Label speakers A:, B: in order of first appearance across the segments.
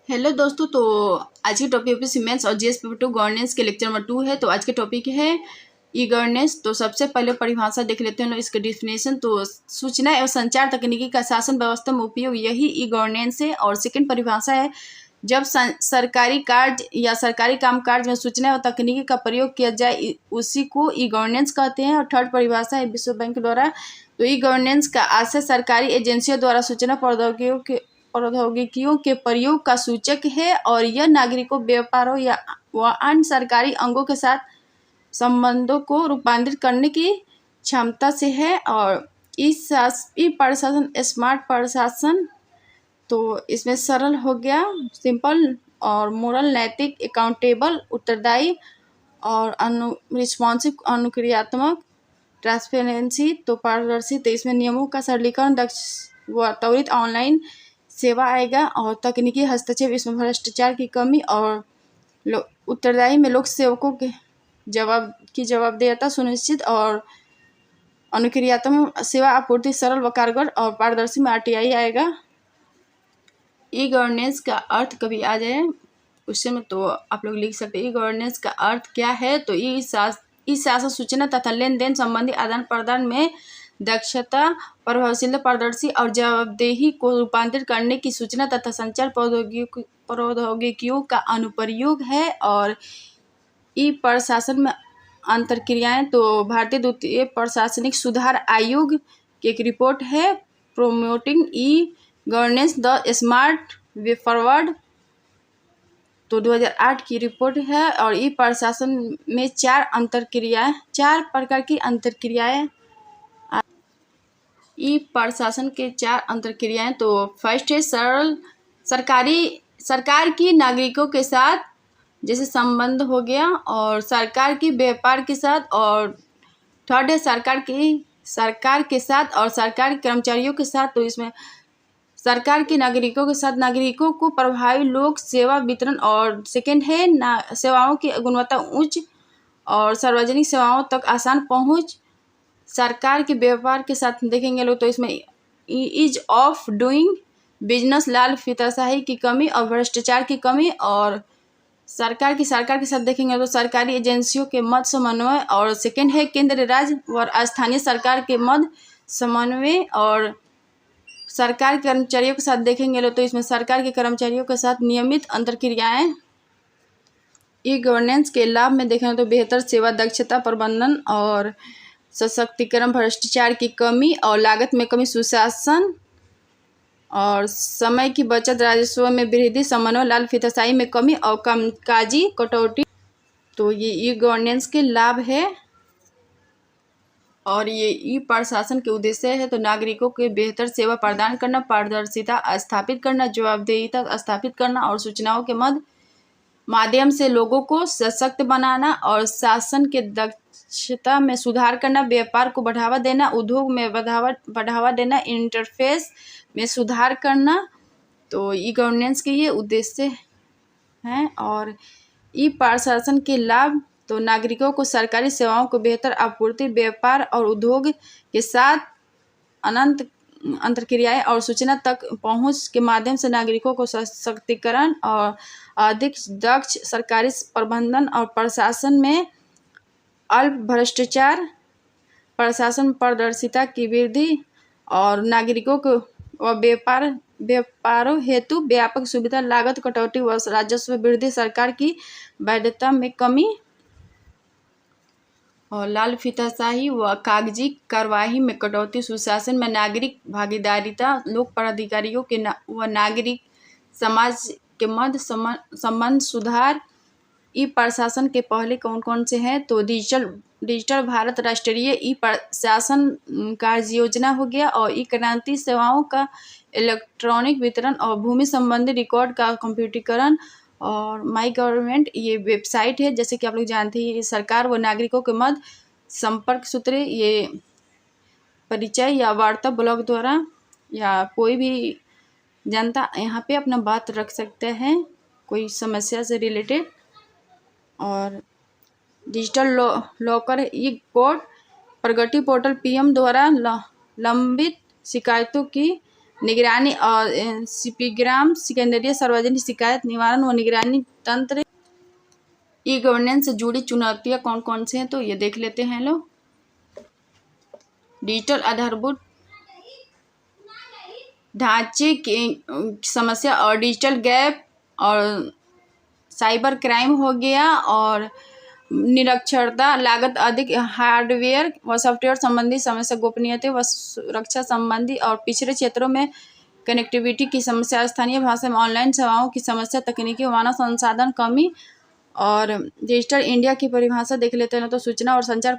A: Hello दोस्तों। तो आज के टॉपिक पे सीमेंस और जीएस पेपर 2 गवर्नेंस के लेक्चर नंबर 2 है। तो आज के टॉपिक है ई गवर्नेंस। तो सबसे पहले परिभाषा देख लेते हैं लोग, इसके डिफिनेशन। तो सूचना एवं संचार तकनीकी का शासन व्यवस्था में उपयोग, यही ई गवर्नेंस है। और सेकंड परिभाषा है, जब सरकारी कार्य या सरकारी कामकाज में सूचना एवं तकनीकी का प्रयोग किया जाए उसी को ई गवर्नेंस कहते हैं। और थर्ड परिभाषा है विश्व बैंक द्वारा, तो ई गवर्नेंस का आशय सरकारी एजेंसियों द्वारा सूचना प्रौद्योगिकियों के प्रयोग का सूचक है और यह नागरिकों, व्यापारों या व अन्य सरकारी अंगों के साथ संबंधों को रूपांतरित करने की क्षमता से है। और ई प्रशासन स्मार्ट प्रशासन, तो इसमें सरल हो गया, सिंपल और मोरल, नैतिक, अकाउंटेबल, उत्तरदायी और रिस्पॉन्सिव, अनुक्रियात्मक, ट्रांसपेरेंसी, तो पारदर्शी। तो इसमें नियमों का सरलीकरण, दक्ष व त्वरित ऑनलाइन सेवा आएगा। और तकनीकी हस्तक्षेप, इसमें भ्रष्टाचार की कमी और उत्तरदायी में लोक सेवकों के जवाबदेहिता सुनिश्चित और अनुक्रियात्मक सेवा आपूर्ति सरल व कारगर। और पारदर्शी में आरटीआई आएगा। ई गवर्नेंस का अर्थ कभी आ जाए क्वेश्चन में तो आप लोग लिख सकते हैं, ई गवर्नेंस का अर्थ क्या है। तो ई शासन सूचना तथा लेन देन संबंधी आदान प्रदान में दक्षता, प्रभावशीलता, पारदर्शी और जवाबदेही को रूपांतरित करने की सूचना तथा संचार प्रौद्योगिकियों का अनुप्रयोग है। और ई प्रशासन में अंतरक्रियाएं, तो भारतीय द्वितीय प्रशासनिक सुधार आयोग की एक रिपोर्ट है, promoting e governance the smart way forward, तो 2008 की रिपोर्ट है। और ई प्रशासन में चार प्रकार की अंतरक्रियाएं, ई प्रशासन के 4 अंतरक्रियाएं। तो फर्स्ट है सरकार की नागरिकों के साथ जैसे संबंध हो गया, और सरकार की व्यापार के साथ। और थर्ड है सरकार के साथ और सरकारी कर्मचारियों के साथ। तो इसमें सरकार के नागरिकों के साथ, नागरिकों को प्रभावी लोक सेवा वितरण। और सेकंड है सेवाओं की गुणवत्ता उच्च और सार्वजनिक सेवाओं तक आसान पहुंच। सरकार के व्यापार के साथ देखेंगे लोग, तो इसमें ईज ऑफ डूइंग बिजनेस, लाल फीताशाही की कमी और भ्रष्टाचार की कमी। और सरकार के साथ देखेंगे तो सरकारी एजेंसियों के मध्य समन्वय। और सेकंड है केंद्र, राज्य और स्थानीय सरकार के मध्य समन्वय। और सरकार के कर्मचारियों के साथ देखेंगे तो इसमें सरकार के कर्मचारियों के साथ नियमित अंतरक्रियाएं। ई गवर्नेंस के लाभ में देखें तो बेहतर सेवा, दक्षता प्रबंधन और सशक्तिकरण, भ्रष्टाचार की कमी और लागत में कमी, सुशासन और समय की बचत, राजस्व में वृद्धि, समन्वय, लाल फीताशाही में कमी और कामकाजी कटौती। तो ये ई गवर्नेंस के लाभ है। और ये ई प्रशासन के उद्देश्य है, तो नागरिकों के बेहतर सेवा प्रदान करना, पारदर्शिता स्थापित करना, जवाबदेहिता स्थापित करना और सूचनाओं के माध्यम से लोगों को सशक्त बनाना और शासन के दक्षता में सुधार करना, व्यापार को बढ़ावा देना, उद्योग में बढ़ावा देना, इंटरफेस में सुधार करना। तो ई गवर्नेंस के ये उद्देश्य हैं। और ई प्रशासन के लाभ, तो नागरिकों को सरकारी सेवाओं को बेहतर आपूर्ति, व्यापार और उद्योग के साथ अनंत अंतरक्रियाएं और सूचना तक पहुंच के माध्यम से नागरिकों को सशक्तिकरण और अधिक दक्ष सरकारी प्रबंधन और प्रशासन में अल्प भ्रष्टाचार, प्रशासन पारदर्शिता की वृद्धि और नागरिकों को व्यापारों हेतु व्यापक सुविधा, लागत कटौती व राजस्व वृद्धि, सरकार की वैधता में कमी और लाल फीताशाही व कागजी कार्यवाही में कटौती, सुशासन में नागरिक भागीदारिता, लोक प्राधिकारियों के व नागरिक समाज के मध्य संबंध सुधार। ई प्रशासन के पहले कौन कौन से हैं, तो डिजिटल भारत राष्ट्रीय ई प्रशासन कार्य योजना हो गया, और ई क्रांति सेवाओं का इलेक्ट्रॉनिक वितरण और भूमि संबंधी रिकॉर्ड का कंप्यूटरीकरण। और माई गवर्नमेंट ये वेबसाइट है, जैसे कि आप लोग जानते हैं, ये सरकार व नागरिकों के मध्य संपर्क सूत्र, ये परिचय या वार्ता ब्लॉग द्वारा, या कोई भी जनता यहाँ पे अपना बात रख सकते हैं कोई समस्या से रिलेटेड। और डिजिटल लॉकर ई कोर्ट, प्रगति पोर्टल, पीएम द्वारा लंबित शिकायतों की निगरानी और सीपीग्राम केंद्रीय सार्वजनिक शिकायत निवारण व निगरानी तंत्र। ई गवर्नेंस से जुड़ी चुनौतियाँ कौन कौन से हैं तो ये देख लेते हैं लोग। डिजिटल आधारभूत ढांचे की समस्या और डिजिटल गैप और साइबर क्राइम हो गया और निरक्षरता, लागत अधिक, हार्डवेयर व सॉफ्टवेयर संबंधी समस्या, गोपनीयता व सुरक्षा संबंधी और पिछड़े क्षेत्रों में कनेक्टिविटी की समस्या, स्थानीय भाषा में ऑनलाइन सेवाओं की समस्या, तकनीकी व मानव संसाधन कमी। और डिजिटल इंडिया की परिभाषा देख लेते हैं तो सूचना और संचार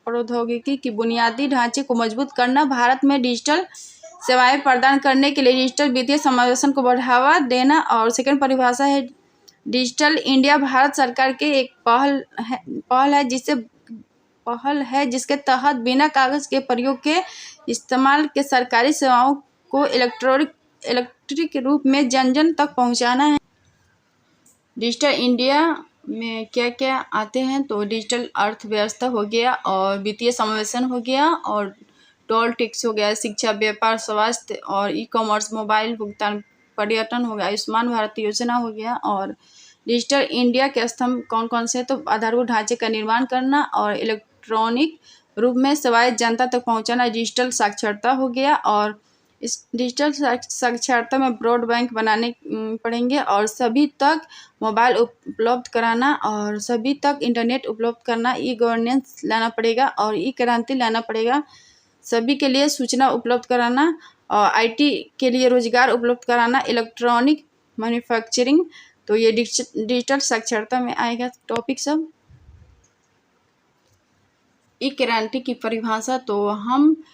A: प्रौद्योगिकी की बुनियादी ढांचे को मजबूत करना, भारत में डिजिटल सेवाएं प्रदान करने के लिए डिजिटल वित्तीय समावेशन को बढ़ावा देना। और सेकंड परिभाषा है डिजिटल इंडिया भारत सरकार के एक पहल है जिसके तहत बिना कागज के प्रयोग के इस्तेमाल के सरकारी सेवाओं को इलेक्ट्रिक रूप में जन जन तक पहुंचाना है। डिजिटल इंडिया में क्या क्या आते हैं तो डिजिटल अर्थव्यवस्था हो गया और वित्तीय समावेशन हो गया और टोल टैक्स हो गया, शिक्षा, व्यापार, स्वास्थ्य और ई कॉमर्स, मोबाइल भुगतान, पर्यटन हो गया, आयुष्मान भारत योजना हो गया। और डिजिटल इंडिया के स्तंभ कौन कौन से तो आधारभूत ढांचे का निर्माण करना और इलेक्ट्रॉनिक रूप में सेवाएं जनता तक पहुंचाना, डिजिटल साक्षरता हो गया और इस डिजिटल साक्षरता में ब्रॉडबैंड बनाने पड़ेंगे और सभी तक मोबाइल उपलब्ध कराना और सभी तक इंटरनेट उपलब्ध करना, ई गवर्नेंस लाना पड़ेगा और ई क्रांति लाना पड़ेगा, सभी के लिए सूचना उपलब्ध कराना और आईटी के लिए रोजगार उपलब्ध कराना, इलेक्ट्रॉनिक मैन्युफैक्चरिंग। तो ये डिजिटल साक्षरता में आएगा टॉपिक सब। ई क्रांति की परिभाषा तो हम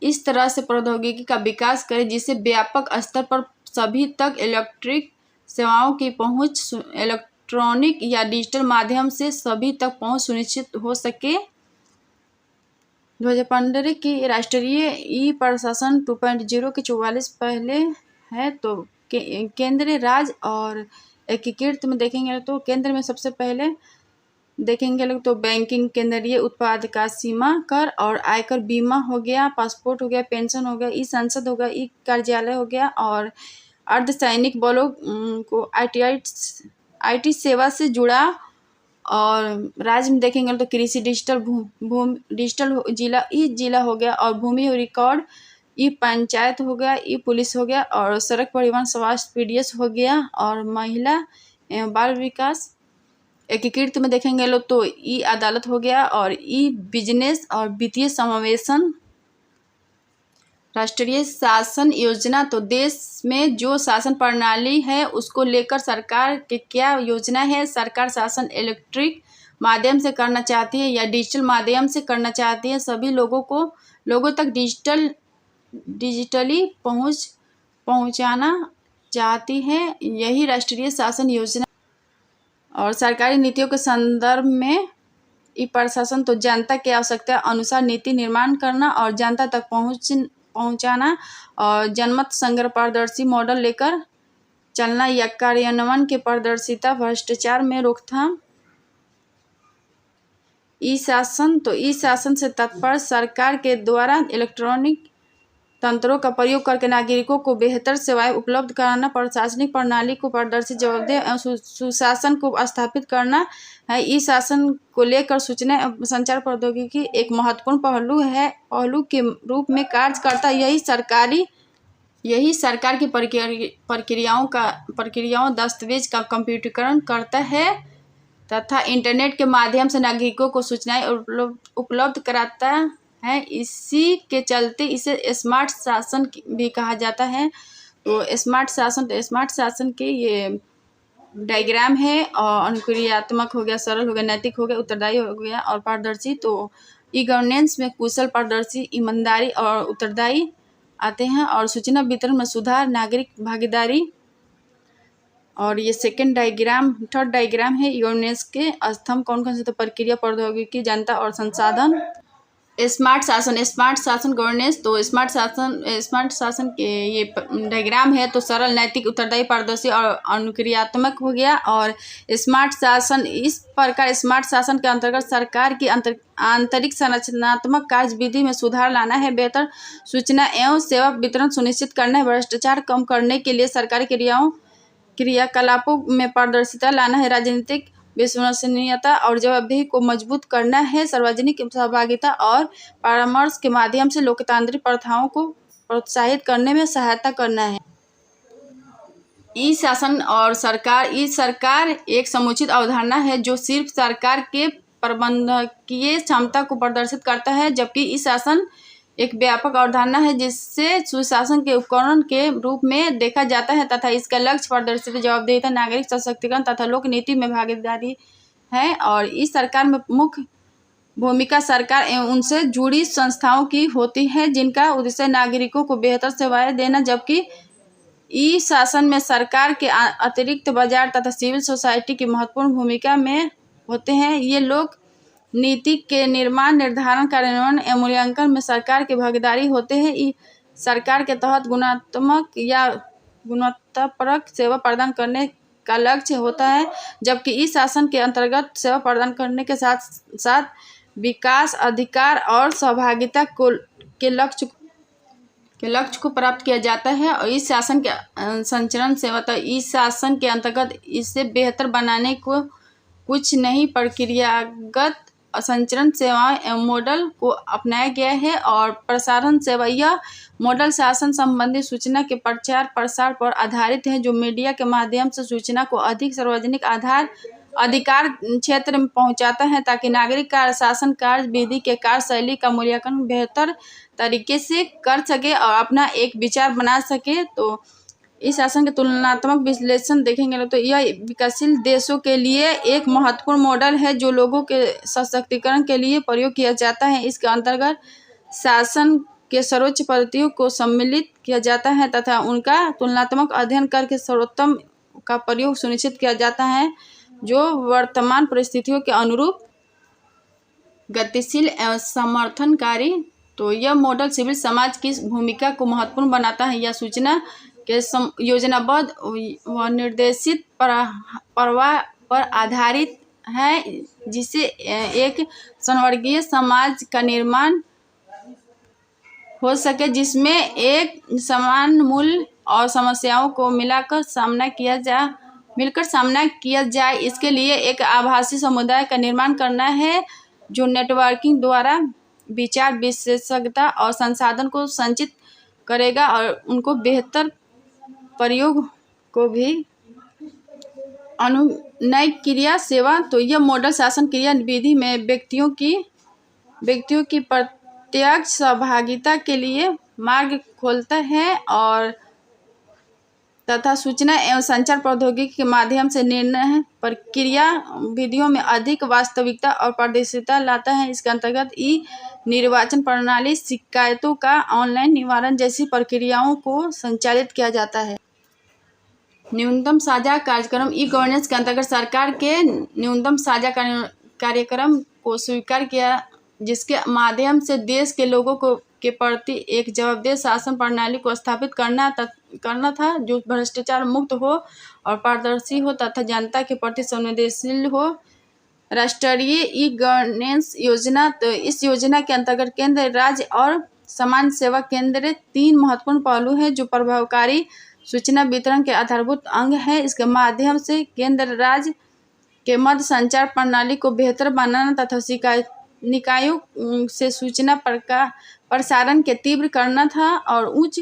A: इस तरह से प्रौद्योगिकी का विकास करें जिससे व्यापक स्तर पर सभी तक इलेक्ट्रिक सेवाओं की पहुंच इलेक्ट्रॉनिक या डिजिटल माध्यम से सभी तक पहुंच सुनिश्चित हो सके। 2015 की राष्ट्रीय ई प्रशासन 2.0 के 44 पहले है तो केंद्र, राज्य और एकीकृत में देखेंगे तो केंद्र में सबसे पहले देखेंगे लोग तो बैंकिंग, केंद्रीय उत्पाद का सीमा कर और आयकर, बीमा हो गया, पासपोर्ट हो गया, पेंशन हो गया, ई संसद हो गया, ई कार्यालय हो गया और अर्धसैनिक बलों को आईटी सेवा से जुड़ा। और राज्य में देखेंगे तो कृषि, डिजिटल डिजिटल जिला हो गया और भूमि रिकॉर्ड, ई पंचायत हो गया, ई पुलिस हो गया और सड़क परिवहन, स्वास्थ्य, पीडीएस हो गया और महिला एवं बाल विकास। एकीकृत में देखेंगे लोग तो ई अदालत हो गया और ई बिजनेस और वित्तीय समावेशन। राष्ट्रीय शासन योजना तो देश में जो शासन प्रणाली है उसको लेकर सरकार के क्या योजना है, सरकार शासन इलेक्ट्रिक माध्यम से करना चाहती है या डिजिटल माध्यम से करना चाहती है, सभी लोगों तक डिजिटली पहुंचाना चाहती है, यही राष्ट्रीय शासन योजना। और सरकारी नीतियों के संदर्भ में ई प्रशासन तो जनता की आवश्यकता अनुसार नीति निर्माण करना और जनता तक पहुंचाना और जनमत संग्रह पारदर्शी मॉडल लेकर चलना या कार्यान्वयन के पारदर्शिता, भ्रष्टाचार में रोकथाम। ई शासन से तात्पर्य सरकार के द्वारा इलेक्ट्रॉनिक तंत्रों का प्रयोग करके नागरिकों को बेहतर सेवाएं उपलब्ध कराना, प्रशासनिक प्रणाली को पारदर्शी, जवाबदेह एवं सुशासन को स्थापित करना है। ई शासन को लेकर सूचना एवं संचार प्रौद्योगिकी एक महत्वपूर्ण पहलू के रूप में कार्य करता। यही सरकार की प्रक्रियाओं दस्तावेज का कंप्यूटरीकरण करता है तथा इंटरनेट के माध्यम से नागरिकों को सूचनाएं उपलब्ध कराता है। इसी के चलते इसे स्मार्ट शासन भी कहा जाता है। तो स्मार्ट शासन के ये डायग्राम है और अनुक्रियात्मक हो गया, सरल हो गया, नैतिक हो गया, उत्तरदायी हो गया और पारदर्शी। तो ई गवर्नेंस में कुशल, पारदर्शी, ईमानदारी और उत्तरदायी आते हैं और सूचना वितरण में सुधार, नागरिक भागीदारी। और ये थर्ड डायग्राम है ई गवर्नेंस के स्तंभ कौन कौन से तो प्रक्रिया, प्रौद्योगिकी, जनता और संसाधन। स्मार्ट शासन गवर्नेंस। तो स्मार्ट शासन के ये डायग्राम है। तो सरल, नैतिक, उत्तरदायी, पारदर्शी और अनुक्रियात्मक हो गया। और स्मार्ट शासन, इस प्रकार स्मार्ट शासन के अंतर्गत सरकार की आंतरिक संरचनात्मक कार्यविधि में सुधार लाना है, बेहतर सूचना एवं सेवा वितरण सुनिश्चित करना है, भ्रष्टाचार कम करने के लिए सरकारी क्रियाकलापों में पारदर्शिता लाना है, राजनीतिक विश्वसनीयता और जवाबदेही को मजबूत करना है, सार्वजनिक सहभागिता और परामर्श के माध्यम से लोकतांत्रिक प्रथाओं को प्रोत्साहित करने में सहायता करना है। ई शासन और सरकार। ई सरकार एक समुचित अवधारणा है जो सिर्फ सरकार के प्रबंधकीय क्षमता को प्रदर्शित करता है, जबकि ई शासन एक व्यापक अवधारणा है जिससे सुशासन के उपकरण के रूप में देखा जाता है तथा इसका लक्ष्य पारदर्शिता, जवाबदेहिता, नागरिक सशक्तिकरण तथा लोक नीति में भागीदारी है। और इस सरकार में मुख्य भूमिका सरकार एवं उनसे जुड़ी संस्थाओं की होती है जिनका उद्देश्य नागरिकों को बेहतर सेवाएं देना, जबकि ई शासन में सरकार के अतिरिक्त बाजार तथा सिविल सोसाइटी की महत्वपूर्ण भूमिका में होते हैं। ये लोग नीति के निर्माण, निर्धारण, कार्यान्वयन एवं मूल्यांकन में सरकार की भागीदारी होते हैं। ई सरकार के तहत गुणात्मक या गुणवत्तापरक सेवा प्रदान करने का लक्ष्य होता है, जबकि ई शासन के अंतर्गत सेवा प्रदान करने के साथ साथ विकास, अधिकार और सहभागिता के लक्ष्य को प्राप्त किया जाता है। और इस शासन के संचरण सेवा, तो इस शासन के अंतर्गत इसे बेहतर बनाने को कुछ नई प्रक्रियागत संचरण सेवाएं एवं मॉडल को अपनाया गया है। और प्रसारण सेवा, यह मॉडल शासन संबंधी सूचना के प्रचार प्रसार पर आधारित है, जो मीडिया के माध्यम से सूचना को अधिक सार्वजनिक अधिकार क्षेत्र में पहुंचाता है ताकि नागरिक का शासन कार्य विधि के कार्यशैली का मूल्यांकन बेहतर तरीके से कर सके और अपना एक विचार बना सके। तो इस शासन के तुलनात्मक विश्लेषण देखेंगे तो यह विकासशील देशों के लिए एक महत्वपूर्ण मॉडल है जो लोगों के सशक्तिकरण के लिए प्रयोग किया जाता है। इसके अंतर्गत शासन के सर्वोच्च पद्धतियों को सम्मिलित किया जाता है तथा उनका तुलनात्मक अध्ययन करके सर्वोत्तम का प्रयोग सुनिश्चित किया जाता है जो वर्तमान परिस्थितियों के अनुरूप गतिशील एवं समर्थनकारी। तो यह मॉडल सिविल समाज की भूमिका को महत्वपूर्ण बनाता है। यह सूचना के योजनाबद्ध व निर्देशित प्रवाह पर आधारित है जिससे एक समवर्गीय समाज का निर्माण हो सके, जिसमें एक समान मूल्य और समस्याओं को मिलकर सामना किया जाए। इसके लिए एक आभासी समुदाय का निर्माण करना है जो नेटवर्किंग द्वारा विचार, विशेषज्ञता और संसाधन को संचित करेगा और उनको बेहतर प्रयोग को भी अनुनय क्रिया सेवा। तो यह मॉडल शासन क्रिया विधि में व्यक्तियों की प्रत्यक्ष सहभागिता के लिए मार्ग खोलता है और तथा सूचना एवं संचार प्रौद्योगिकी के माध्यम से निर्णय प्रक्रिया विधियों में अधिक वास्तविकता और पारदर्शिता लाता है। इसके अंतर्गत ई निर्वाचन प्रणाली, शिकायतों का ऑनलाइन निवारण जैसी प्रक्रियाओं को संचालित किया जाता है। न्यूनतम साझा कार्यक्रम। ई गवर्नेंस के अंतर्गत सरकार के न्यूनतम साझा कार्यक्रम को स्वीकार किया जिसके माध्यम से देश के लोगों के प्रति एक जवाबदेह शासन प्रणाली को स्थापित करना था जो भ्रष्टाचार मुक्त हो और पारदर्शी हो तथा जनता के प्रति संवेदनशील हो। राष्ट्रीय ई गवर्नेंस योजना। तो इस योजना के अंतर्गत केंद्र, राज्य और समाज सेवा केंद्र 3 महत्वपूर्ण पहलू हैं जो प्रभावकारी सूचना वितरण के आधारभूत अंग हैं। इसके माध्यम से केंद्र राज्य के मध्य संचार प्रणाली को बेहतर बनाना तथा निकायों से सूचना प्रसारण के तीव्र करना था और उच्च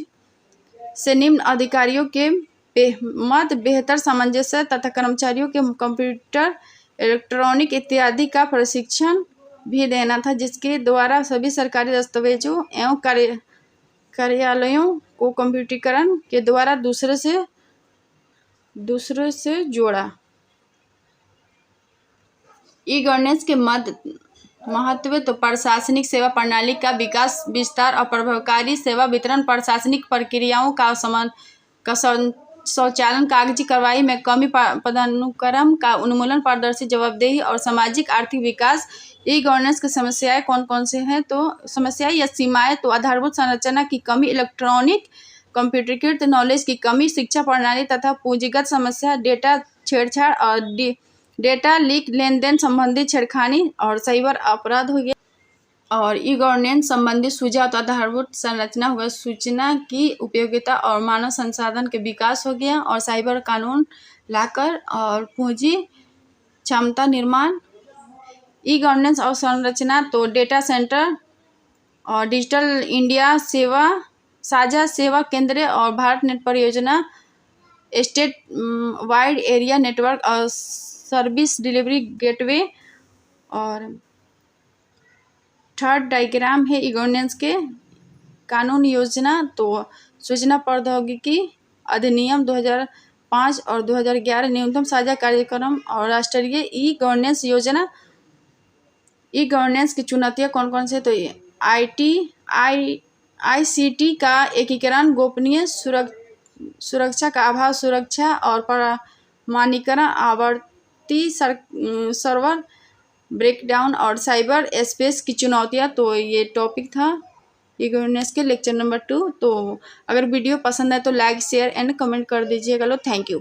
A: से निम्न अधिकारियों के मध्य बेहतर सामंजस्य तथा कर्मचारियों के कंप्यूटर, इलेक्ट्रॉनिक इत्यादि का प्रशिक्षण भी देना था जिसके द्वारा सभी सरकारी दस्तावेजों एवं कार्यालयों को कंप्यूटरीकरण के द्वारा दूसरे से जोड़ा। ई गवर्नेंस के महत्व। तो प्रशासनिक सेवा प्रणाली का विकास, विस्तार और प्रभावकारी सेवा वितरण, प्रशासनिक प्रक्रियाओं का स्वचालन, कागजी कार्रवाई में कमी, पदानुक्रम का उन्मूलन, पारदर्शी, जवाबदेही और सामाजिक आर्थिक विकास। ई गवर्नेंस की समस्याएं कौन कौन से हैं? तो समस्याएं या सीमाएं तो आधारभूत संरचना की कमी, इलेक्ट्रॉनिक कंप्यूटरीकृत नॉलेज की कमी, शिक्षा प्रणाली तथा पूंजीगत समस्या, डेटा छेड़छाड़ और डेटा लीक, लेन देन संबंधी छेड़खानी और साइबर अपराध हो गया। और ई गवर्नेंस संबंधित सुझाव तो आधारभूत संरचना हो गया, सूचना की उपयोगिता और मानव संसाधन के विकास हो गया, और साइबर कानून लाकर और पूंजी क्षमता निर्माण। ई गवर्नेंस और संरचना तो डेटा सेंटर और डिजिटल इंडिया सेवा, साझा सेवा केंद्र और भारत नेट परियोजना, स्टेट वाइड एरिया नेटवर्क और सर्विस डिलीवरी गेटवे। और थर्ड डायग्राम है ई गवर्नेंस के कानून योजना, तो सूचना प्रौद्योगिकी अधिनियम 2005 और 2011, न्यूनतम साझा कार्यक्रम और राष्ट्रीय ई गवर्नेंस योजना। ई गवर्नेंस की चुनौतियाँ कौन कौन से? तो ICT का एकीकरण, गोपनीय सुरक्षा का अभाव, सुरक्षा और प्रमाणीकरण, आवर्ती सर्वर ब्रेकडाउन और साइबर स्पेस की चुनौतियाँ। तो ये टॉपिक था ई गवर्नेंस के लेक्चर नंबर 2। तो अगर वीडियो पसंद है तो लाइक, शेयर एंड कमेंट कर दीजिएगा। लो, थैंक यू।